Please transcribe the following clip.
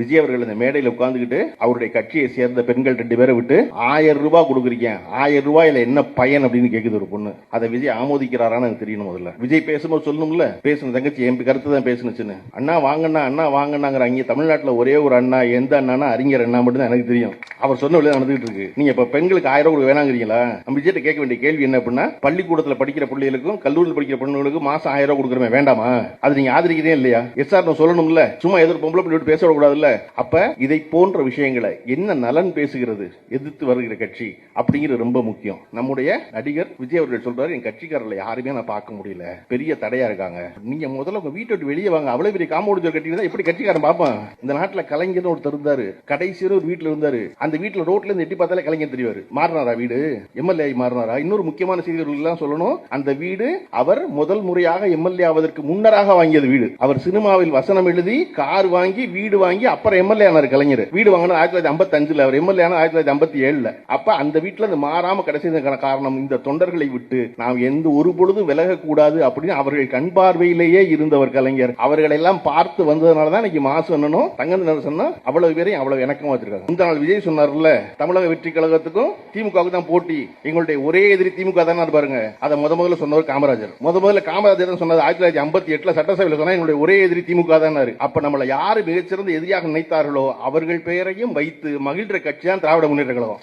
விஜய் அவர்கள் இந்த மேடையில் உட்கார்ந்துகிட்டு அவருடைய கட்சியை சேர்ந்த பெண்கள் 2 பேரை விட்டு 1000 ரூபாய் கொடுக்குறீங்க, 1000 ரூபாயில என்ன பயன் அப்படின்னு கேக்குது ஒரு பொண்ணு. அதை விஜய் ஆமோதிக்கிறாரான்னு எனக்கு தெரியணும். முதல்ல விஜய் பேசும்போது சொல்லணும்ல, பேசுன தங்கச்சி என் கருத்து தான் பேசுனுச்சுன்னு. அண்ணா வாங்கண்ணா அண்ணா வாங்கண்ணாங்கிற இங்க தமிழ்நாட்டில் ஒரே ஒரு அண்ணா, எந்த அண்ணா அறிஞர் அண்ணா மட்டும் தான் எனக்கு தெரியும். அவர் சொன்ன வழியாக நடந்துகிட்டு இருக்கு. நீங்க இப்ப பெண்களுக்கு 1000 ரூபாய் வேணாங்கிறீங்களா? நம்ம விஜய் கேட்க வேண்டிய கேள்வி என்ன அப்படின்னா, பள்ளிக்கூடத்தில் படிக்கிற பிள்ளைகளுக்கும் கல்லூரியில் படிக்கிற பெண்களுக்கும் மாசம் 1000 ரூபாய் கொடுக்குறமே வேண்டாமா? அது நீங்க ஆதரிக்கிறதே இல்லையா? எஸ்ஆர் சொல்லணும்ல, சும்மா எதிர் பொம்பளை பிள்ளை பேச விடக்கூடாதுல்ல. அப்ப இதை போன்ற விஷயங்களை என்ன நலன் பேசுகிறது எதிர்த்து வருகிற கட்சி அப்படிங்கிறது ரொம்ப முக்கியம். நம்முடைய நடிகர் விஜய் அவர்கள் சொல்றாரு, என் கட்சிக்காரர்களை யாருமே நான் பார்க்க முடியல, பெரிய தடையா இருக்காங்க. நீங்க முதல்ல உங்க வீட்டை விட்டு வெளியே வாங்க. அவ்வளவு பெரிய காம்பவுண்ட் கட்டி எப்படி கட்சிக்காரன் பார்ப்பான்? இந்த நாட்டில் கலைஞர் ஒருத்தர் இருந்தாரு, கடைசியில் ஒரு வீட்டுல இருந்தாரு. அந்த வீட்டுல ரோட்ல இருந்து எட்டி பார்த்தாலே கலைஞர் தெரிவாரு. மாறினாரா வீடு? எம்எல்ஏ மாறினாரா? இன்னொரு முக்கியமான செய்திகள் சொல்லணும், அந்த வீடு அவர் முதல் முறையாக எம்எல்ஏ ஆவதற்கு முன்னராக வாங்கியது வீடு. அவர் சினிமாவில் வசனம் எழுதி கார் வாங்கி வீடு வாங்கி அப்புறம் எம்எல்ஏ ஆனார் கலைஞர். வீடு வாங்கினது 1955, அவர் எம்எல்ஏ ஆனது 1957. அப்ப அந்த வீட்டுல மாறாம கடைசி காரணம் இந்த தொண்டர்களை விட்டு நாம் எந்த ஒரு பொழுது விலகக்கூடாது அப்படின்னு அவர்கள் கண் பார்வையிலேயே இருந்தவர் கலைஞர். அவர்களை எல்லாம் பார்த்து வந்ததுனாலதான் இன்னைக்கு மாசு அண்ணனும் தங்கந்த சொன்னா அவ்வளவு பேரையும் அவ்வளவு இணக்கமா வச்சிருக்காங்க. இந்த நாள் விஜய் சொன்னார்ல, தமிழக வெற்றி கழகத்துக்கும் திமுகவுக்கு தான் போட்டி, எங்களுடைய ஒரே எதிரி திமுக தானே பாருங்க. அதை முதல்ல சொன்னவர் காமராஜர். முதல்ல காமராஜர் சொன்னது 1958 சட்டசபையில் சொன்னா எங்களுடைய ஒரே எதிரி திமுக தான். அப்ப நம்மளை யாரு மிகச்சிறந்த எதிரியாக நினைத்தார்களோ அவர்கள் பெயரையும் வைத்து மகிழ்ற கட்சி தான் திராவிட முன்னேற்ற கழகம்.